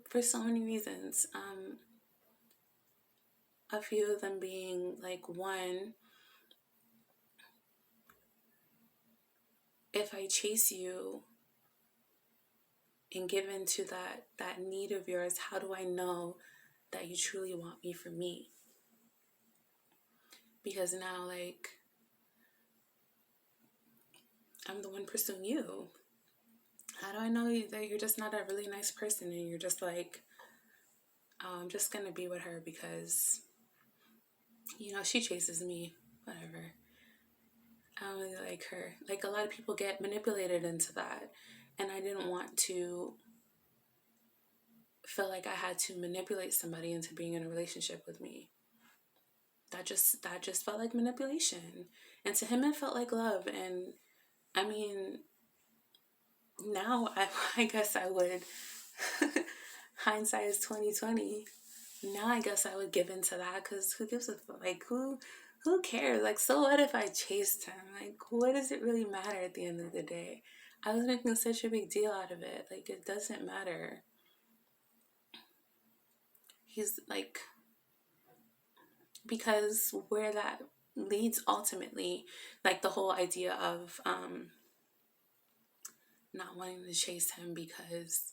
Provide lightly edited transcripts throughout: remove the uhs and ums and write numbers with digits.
for so many reasons. A few of them being like, one, if I chase you and give in to that need of yours, how do I know that you truly want me for me? Because now, like, I'm the one pursuing you. How do I know that you're just not a really nice person and you're just like, oh, I'm just gonna be with her because, she chases me, whatever. I don't really like her. Like, a lot of people get manipulated into that. And I didn't want to feel like I had to manipulate somebody into being in a relationship with me. That just felt like manipulation. And to him it felt like love. And I mean, now I guess I would hindsight is 2020. Now I guess I would give into that, because who gives a fuck? Like, who cares? Like, so what if I chased him? Like, what does it really matter at the end of the day? I was making such a big deal out of it. Like, it doesn't matter. He's like, because where that leads ultimately, like the whole idea of not wanting to chase him because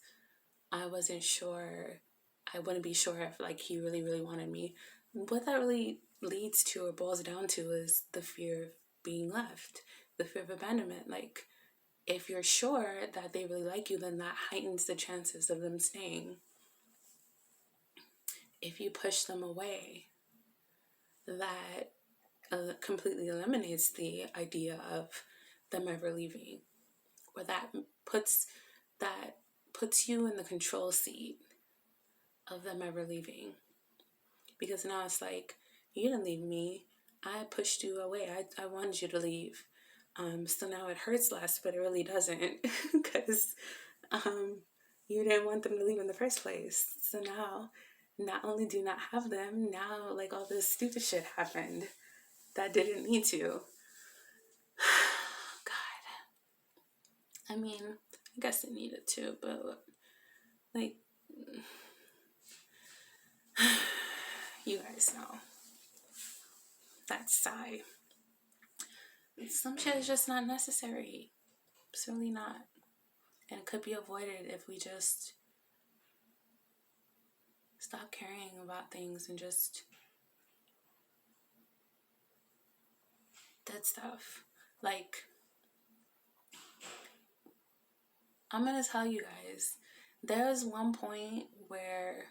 I wasn't sure, I wouldn't be sure if like he really, really wanted me. What that really leads to or boils down to is the fear of being left, the fear of abandonment. Like, if you're sure that they really like you, then that heightens the chances of them staying. If you push them away, that completely eliminates the idea of them ever leaving, or puts that puts you in the control seat of them ever leaving. Because now it's like, you didn't leave me, I pushed you away, I wanted you to leave. So now it hurts less, but it really doesn't, because you didn't want them to leave in the first place. So now, not only do you not have them, now like all this stupid shit happened that didn't need to. God. I mean, I guess it needed to, but like, you guys know. That sigh. Some shit is just not necessary. It's really not. And it could be avoided if we just stop caring about things and just that stuff. Like, I'm gonna tell you guys, there was one point where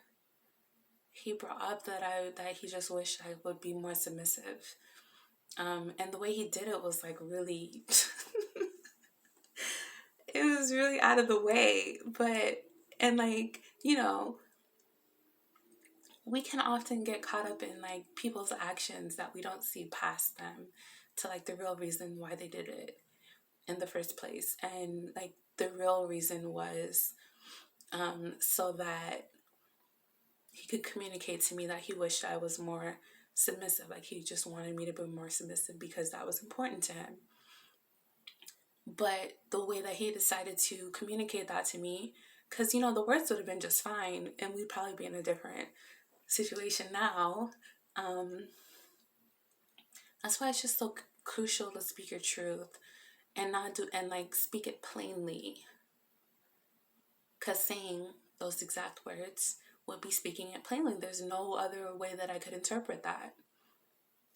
he brought up that he just wished I would be more submissive. And the way he did it was like really it was really out of the way. And like, we can often get caught up in like people's actions that we don't see past them to like the real reason why they did it in the first place. And like the real reason was so that he could communicate to me that he wished I was more submissive. Like, he just wanted me to be more submissive because that was important to him. But the way that he decided to communicate that to me, because, the words would have been just fine and we'd probably be in a different situation now. That's why it's just so crucial to speak your truth and like speak it plainly. Because saying those exact words would be speaking it plainly. There's no other way that I could interpret that.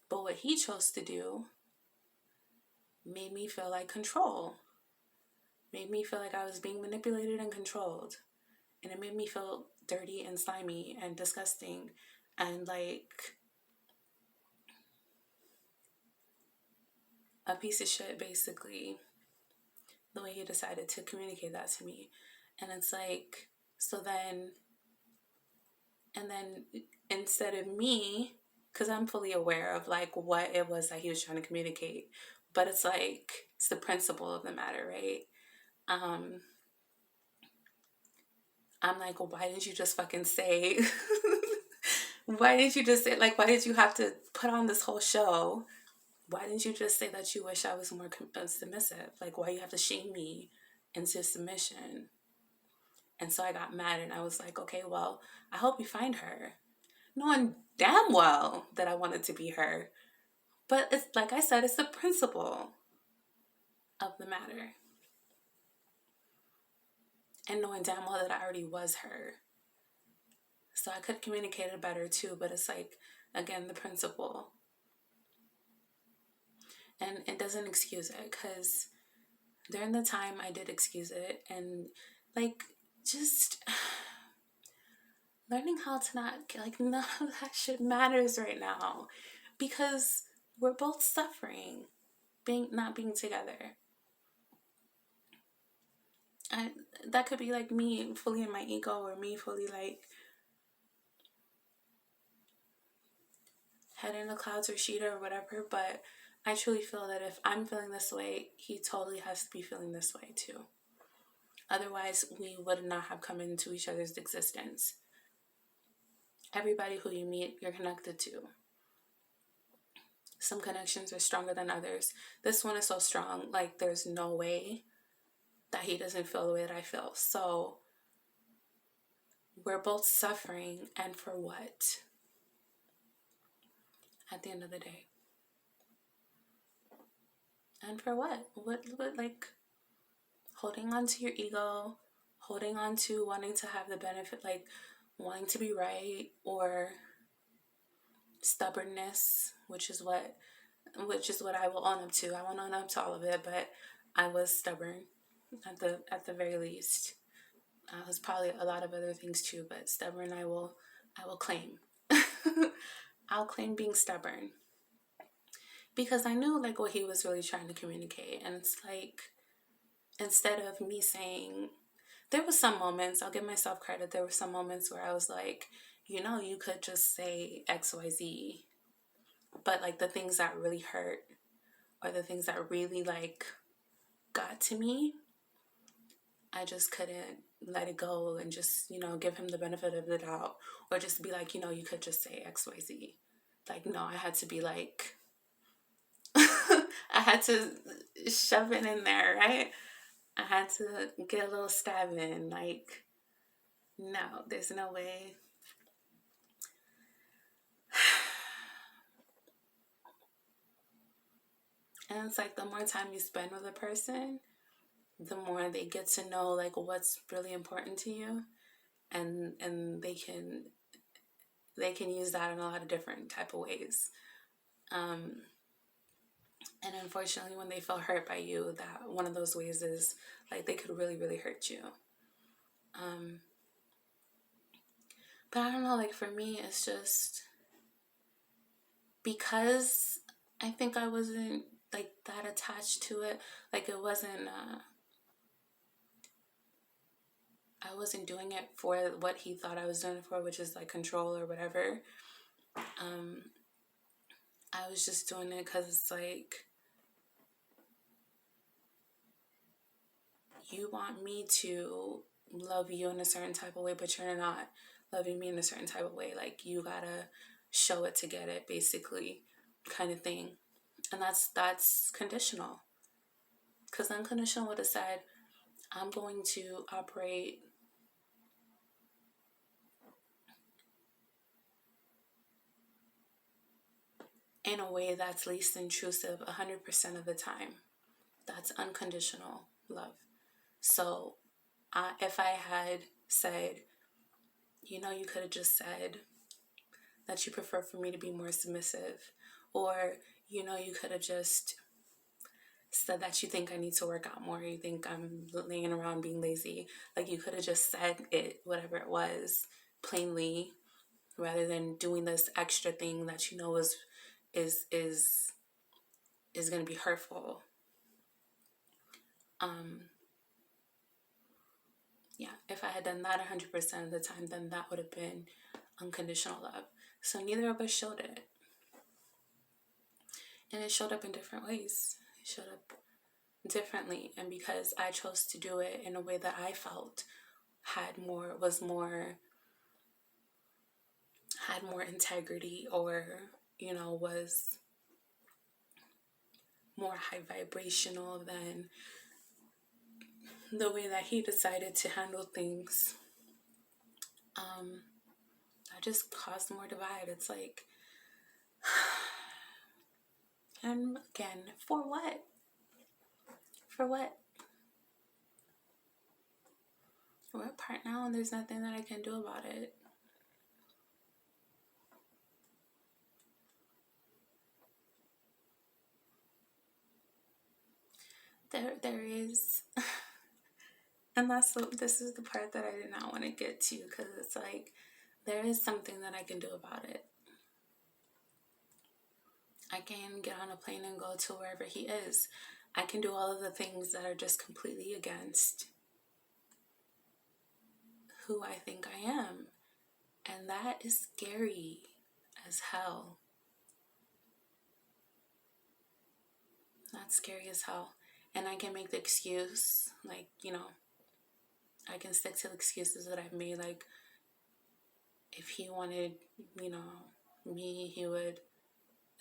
But what he chose to do made me feel like control. Made me feel like I was being manipulated and controlled. And it made me feel dirty and slimy and disgusting and like a piece of shit, basically, the way he decided to communicate that to me. And it's like, and then instead of me, because I'm fully aware of like what it was that he was trying to communicate, but it's like, it's the principle of the matter, right? I'm like, well, why didn't you just fucking say, why didn't you just say, like, why did you have to put on this whole show? Why didn't you just say that you wish I was more submissive? Like, why you have to shame me into submission? And so I got mad and I was like, okay, well, I hope you find her. Knowing damn well that I wanted to be her. But it's like I said, it's the principle of the matter. And knowing damn well that I already was her. So I could communicate it better too, but it's like, again, the principle. And it doesn't excuse it, because during the time I did excuse it, and like, just learning how to not, like, none of that shit matters right now, because we're both suffering not being together. And that could be like me fully in my ego, or me fully like head in the clouds, or Sheeta, or whatever, but I truly feel that if I'm feeling this way, he totally has to be feeling this way too. Otherwise, we would not have come into each other's existence. Everybody who you meet, you're connected to. Some connections are stronger than others. This one is so strong, like there's no way that he doesn't feel the way that I feel. So we're both suffering, and for what? At the end of the day. And for what? What like, holding on to your ego, holding on to wanting to have the benefit, like wanting to be right, or stubbornness, which is what I will own up to. I won't own up to all of it, but I was stubborn at the very least. I was probably a lot of other things too, but stubborn I will claim. I'll claim being stubborn. Because I knew like what he was really trying to communicate. And it's like, instead of me saying, there were some moments, I'll give myself credit, there were some moments where I was like, you could just say XYZ. But like the things that really hurt, or the things that really like got to me, I just couldn't let it go and just, give him the benefit of the doubt, or just be like, you could just say XYZ. Like, no, I had to be like, I had to shove it in there, right? I had to get a little stab in. Like, no, there's no way. And it's like, the more time you spend with a person, the more they get to know like what's really important to you, and they can use that in a lot of different type of ways. And unfortunately, when they feel hurt by you, that one of those ways is like they could really, really hurt you. But I don't know, like for me, it's just because I think I wasn't like that attached to it. Like it wasn't, I wasn't doing it for what he thought I was doing it for, which is like control or whatever. I was just doing it because it's like, you want me to love you in a certain type of way, but you're not loving me in a certain type of way. Like, you gotta show it to get it, basically, kind of thing. And that's conditional. Because unconditional would have said, I'm going to operate in a way that's least intrusive 100% of the time. That's unconditional love. So if I had said, you could have just said that you prefer for me to be more submissive, or, you could have just said that you think I need to work out more, you think I'm laying around being lazy. Like, you could have just said it, whatever it was, plainly, rather than doing this extra thing that is going to be hurtful. Yeah, if I had done that 100% of the time, then that would have been unconditional love. So neither of us showed it. And it showed up in different ways. It showed up differently. And because I chose to do it in a way that I felt had more integrity, or, was more high vibrational than the way that he decided to handle things, that just caused more divide. It's like, and again, for what? For what? We're apart now, and there's nothing that I can do about it. There is, and this is the part that I did not want to get to, because it's like, there is something that I can do about it. I can get on a plane and go to wherever he is. I can do all of the things that are just completely against who I think I am. And that is scary as hell. That's scary as hell. And I can make the excuse, like, I can stick to the excuses that I've made. Like, if he wanted, me, he would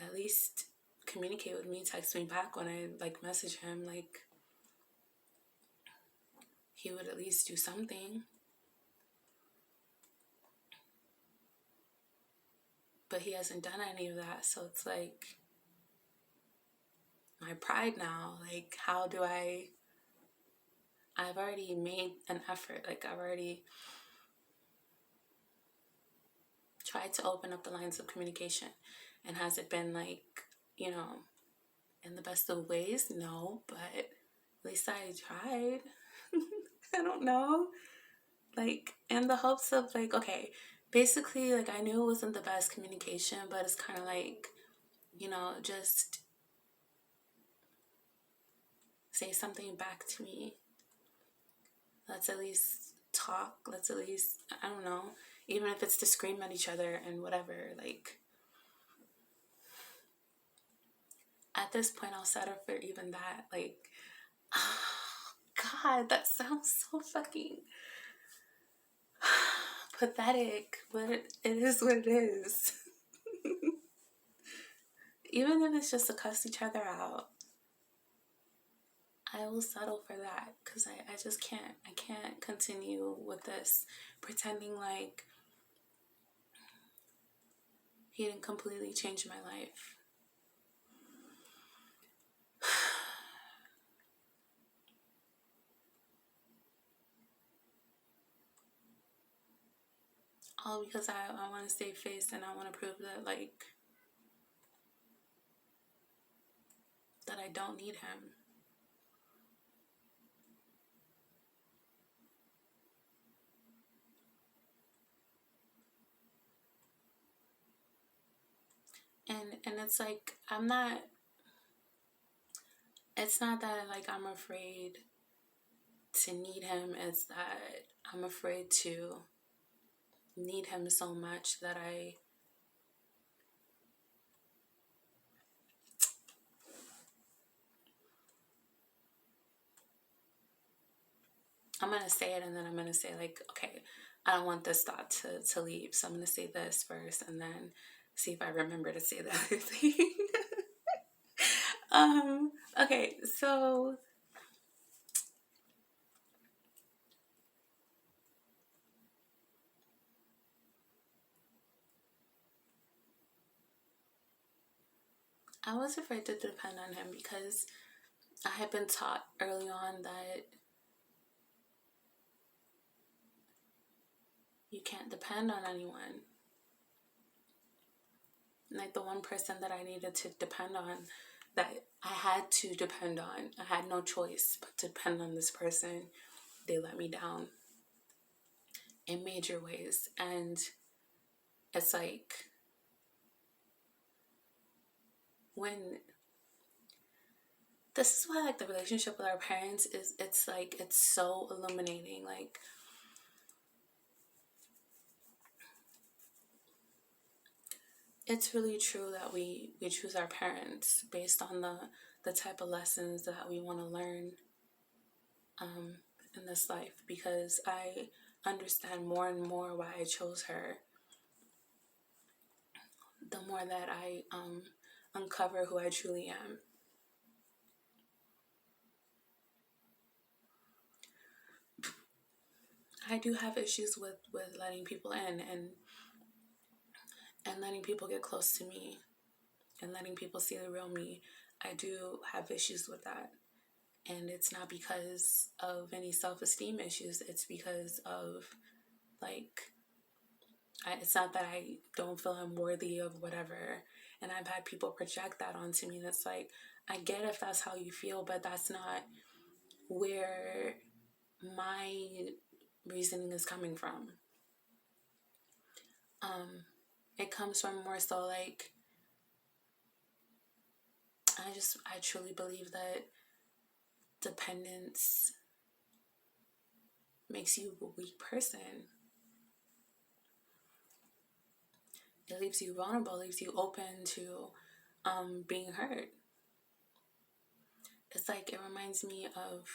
at least communicate with me, text me back when I, message him. Like, he would at least do something. But he hasn't done any of that. So it's like, my pride now, like, how do I've already made an effort. Like, I've already tried to open up the lines of communication. And has it been, in the best of ways? No, but at least I tried. I don't know. In the hopes of, okay, basically, I knew it wasn't the best communication, but it's kind of like, just say something back to me. Let's at least talk. Let's at least, I don't know, even if it's to scream at each other and whatever, at this point, I'll settle for even that. Oh, God, that sounds so fucking pathetic, but it is what it is. Even if it's just to cuss each other out, I will settle for that, because I just can't. I can't continue with this pretending like he didn't completely change my life. All because I want to save face, and I want to prove that, that I don't need him. And it's like, it's not that I'm afraid to need him, it's that I'm afraid to need him so much that I'm going to say it, and then I'm going to say, okay, I don't want this thought to leave, so I'm going to say this first, and then see if I remember to say the other thing. Okay, so I was afraid to depend on him, because I had been taught early on that you can't depend on anyone. The one person that I needed to depend on, that I had to depend on, I had no choice but to depend on this person, they let me down in major ways. And it's like, when this is why the relationship with our parents is, it's so illuminating. It's really true that we choose our parents based on the type of lessons that we want to learn in this life, because I understand more and more why I chose her, the more that I uncover who I truly am. I do have issues with letting people in, and letting people get close to me and letting people see the real me. I do have issues with that. And it's not because of any self-esteem issues. It's because of, like, it's not that I don't feel I'm worthy of whatever. And I've had people project that onto me. And it's like, I get if that's how you feel, but that's not where my reasoning is coming from. It comes from more so like, I truly believe that dependence makes you a weak person. It leaves you vulnerable, leaves you open to being hurt. It's like, it reminds me of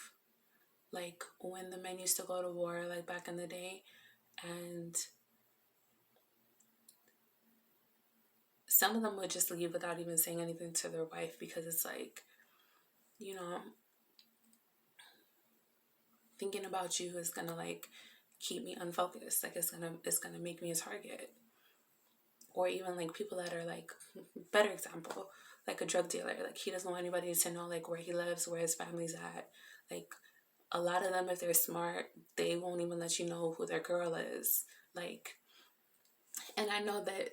like when the men used to go to war, like back in the day, and some of them would just leave without even saying anything to their wife, because it's like, you know, thinking about you is gonna like keep me unfocused. Like it's gonna make me a target. Or even like people that are like, better example, like a drug dealer. Like he doesn't want anybody to know like where he lives, where his family's at. Like a lot of them, if they're smart, they won't even let you know who their girl is. Like, and I know that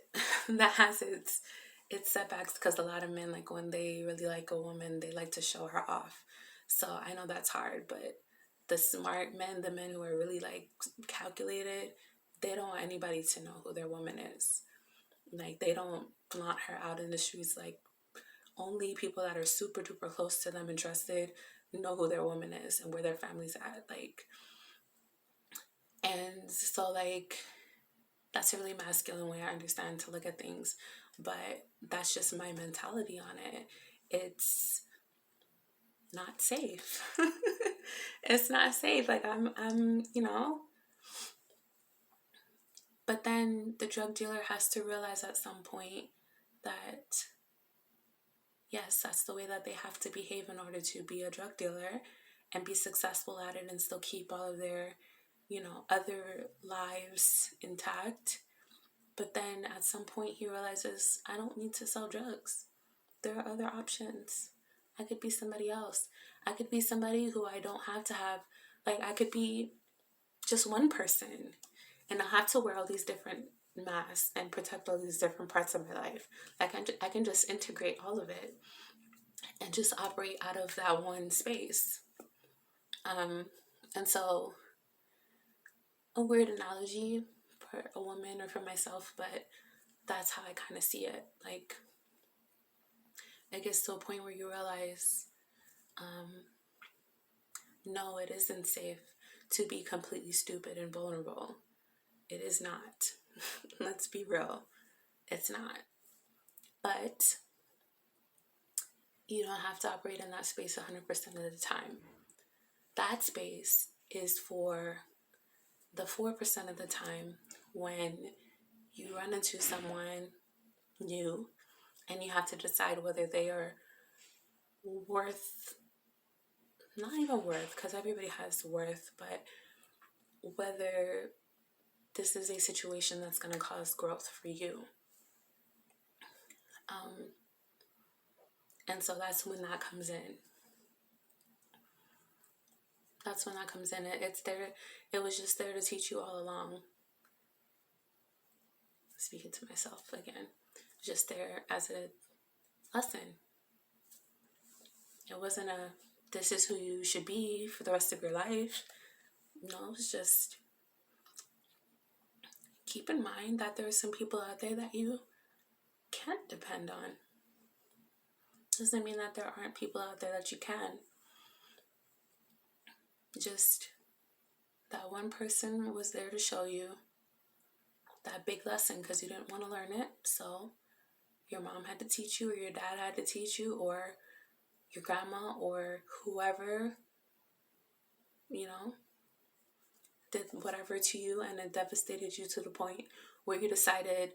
that has its setbacks, because a lot of men, like when they really like a woman, they like to show her off. So I know that's hard, but the smart men, the men who are really like calculated, they don't want anybody to know who their woman is. Like they don't flaunt her out in the streets. Like only people that are super duper close to them and trusted know who their woman is and where their family's at. Like, and so like, that's a really masculine way I understand to look at things, but that's just my mentality on it. It's not safe. It's not safe. Like I'm, you know. But then the drug dealer has to realize at some point that yes, that's the way that they have to behave in order to be a drug dealer and be successful at it and still keep all of their, you know, other lives intact. But then at some point he realizes, I don't need to sell drugs. There are other options. I could be somebody else. I could be somebody who I don't have to have, like I could be just one person and I have to wear all these different masks and protect all these different parts of my life. Like I can just integrate all of it and just operate out of that one space. And so a weird analogy for a woman or for myself, but that's how I kind of see it. Like it gets to a point where you realize, no, it isn't safe to be completely stupid and vulnerable. It is not. Let's be real. It's not. But you don't have to operate in that space 100% of the time. That space is for the 4% of the time when you run into someone new and you have to decide whether they are worth, not even worth, because everybody has worth, but whether this is a situation that's going to cause growth for you. And so that's when that comes in. That's when that comes in. It's there. It was just there to teach you all along. Speaking to myself again. Just there as a lesson. It wasn't a, this is who you should be for the rest of your life. No, it's just keep in mind that there are some people out there that you can't depend on. Doesn't mean that there aren't people out there that you can. Just that one person was there to show you that big lesson because you didn't want to learn it. So your mom had to teach you, or your dad had to teach you, or your grandma, or whoever, you know, did whatever to you, and it devastated you to the point where you decided,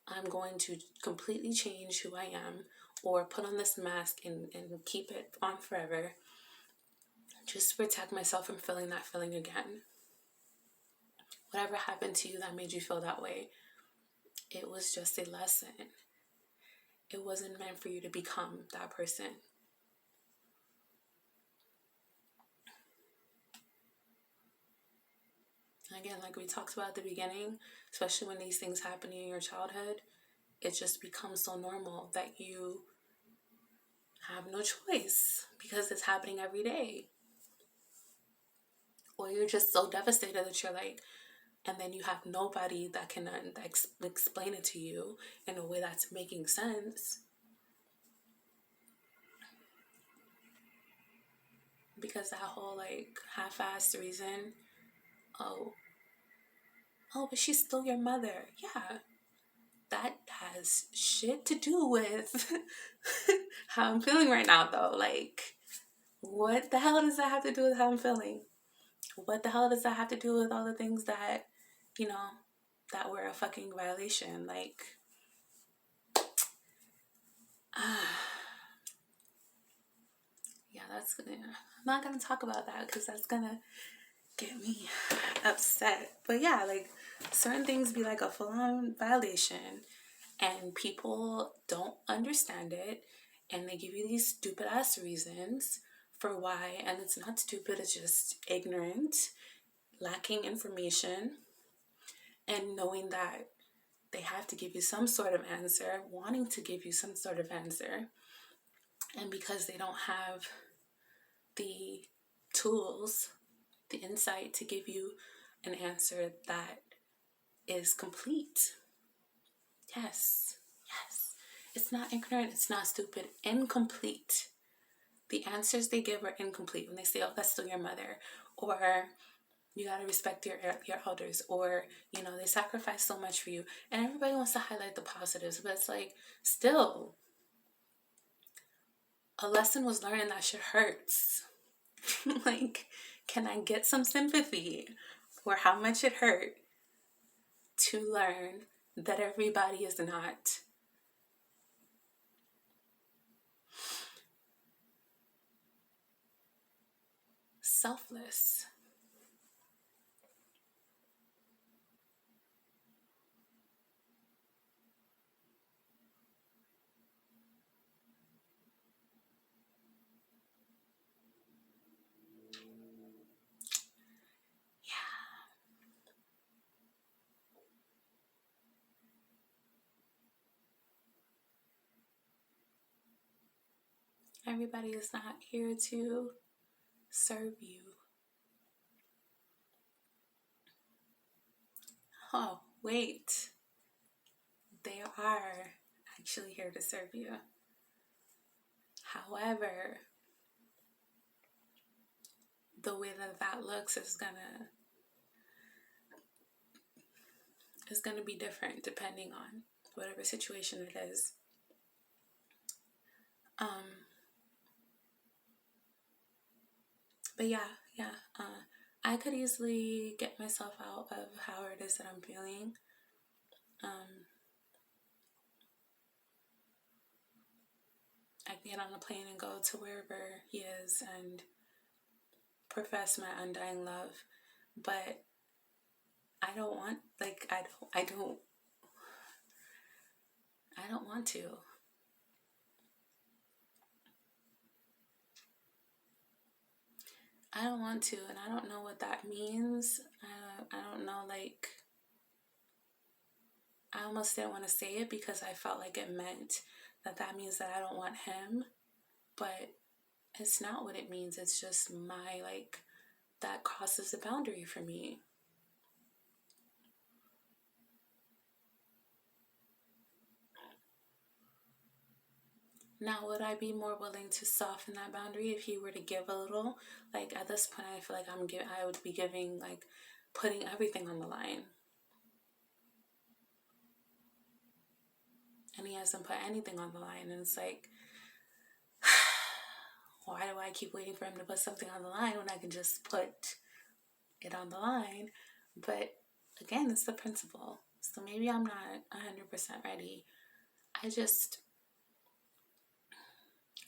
I'm going to completely change who I am, or put on this mask and keep it on forever, just to protect myself from feeling that feeling again. whatever happened to you that made you feel that way, it was just a lesson. It wasn't meant for you to become that person. Again, like we talked about at the beginning, especially when these things happen in your childhood, it just becomes so normal that you have no choice because it's happening every day. Or you're just so devastated that you're like, and then you have nobody that can explain it to you in a way that's making sense. Because that whole like half-assed reason, oh, but she's still your mother. Yeah, that has shit to do with how I'm feeling right now, though. Like, what the hell does that have to do with how I'm feeling? What the hell does that have to do with all the things that, you know, that were a fucking violation? Like, yeah, I'm not gonna talk about that because that's gonna get me upset. But yeah, like, certain things be like a full-on violation, and people don't understand it, and they give you these stupid ass reasons for why, and it's not stupid, it's just ignorant, lacking information, and knowing that they have to give you some sort of answer, wanting to give you some sort of answer, and because they don't have the tools, the insight to give you an answer that is complete. Yes. It's not ignorant, it's not stupid, incomplete. The answers they give are incomplete when they say, oh, that's still your mother, or you gotta respect your elders, or, you know, they sacrifice so much for you. And everybody wants to highlight the positives, but it's like, still, a lesson was learned and that shit hurts. Like, can I get some sympathy for how much it hurt to learn that everybody is not selfless? Everybody is not here to serve you. Oh, wait. They are actually here to serve you. However, the way that looks is gonna be different depending on whatever situation it is. But yeah. I could easily get myself out of how it is that I'm feeling. I can get on a plane and go to wherever he is and profess my undying love, but I don't want, like, I don't want to. I don't want to, and I don't know what that means. I don't know, like, I almost didn't want to say it because I felt like it meant that means that I don't want him, but it's not what it means. It's just that crosses the boundary for me. Now, would I be more willing to soften that boundary if he were to give a little? Like, at this point, I feel like I would be giving, like, putting everything on the line. And he hasn't put anything on the line, and it's like, why do I keep waiting for him to put something on the line when I can just put it on the line? But again, it's the principle. So maybe I'm not 100% ready.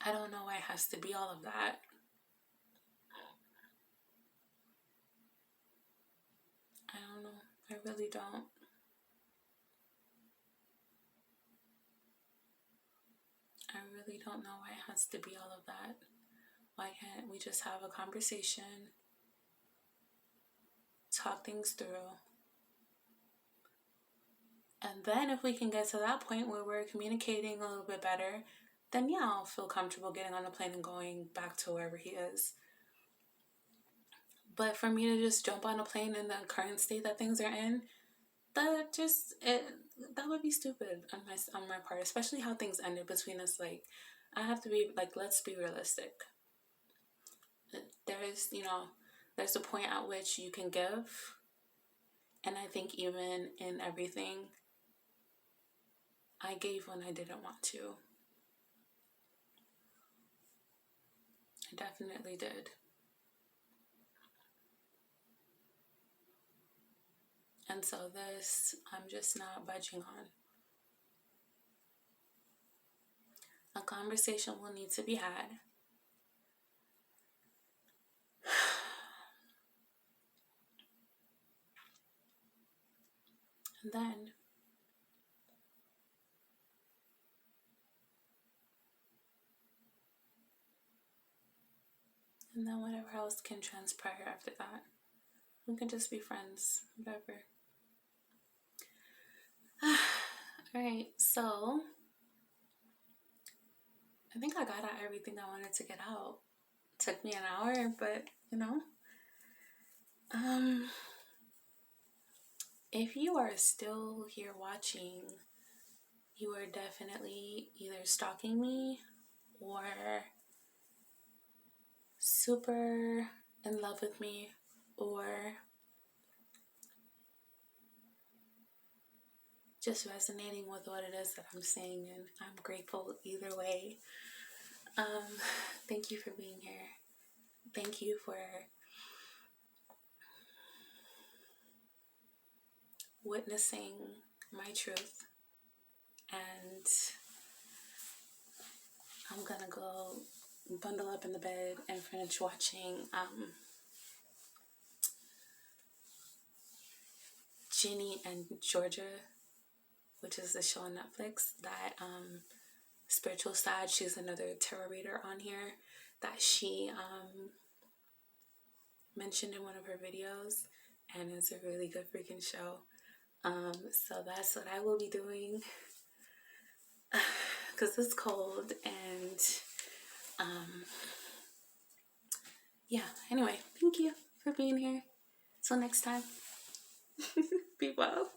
I don't know why it has to be all of that. I don't know. I really don't. I really don't know why it has to be all of that. Why can't we just have a conversation, talk things through, and then if we can get to that point where we're communicating a little bit better, then yeah, I'll feel comfortable getting on the plane and going back to wherever he is. But for me to just jump on a plane in the current state that things are in, that would be stupid on my part, especially how things ended between us. Like, I have to be like, let's be realistic. There's a point at which you can give, and I think even in everything, I gave when I didn't want to. I definitely did. And so this, I'm just not budging on. A conversation will need to be had. And then whatever else can transpire after that. We can just be friends, whatever. Alright, so I think I got out everything I wanted to get out. It took me an hour, but if you are still here watching, you are definitely either stalking me or super in love with me, or just resonating with what it is that I'm saying, and I'm grateful either way. Thank you for being here. Thank you for witnessing my truth. And I'm gonna go bundle up in the bed and finish watching Ginny and Georgia, which is the show on Netflix that Spiritual Side, she's another tarot reader on here that she mentioned in one of her videos, and it's a really good freaking show. So that's what I will be doing because it's cold, and yeah, anyway, thank you for being here. Till next time. Be well.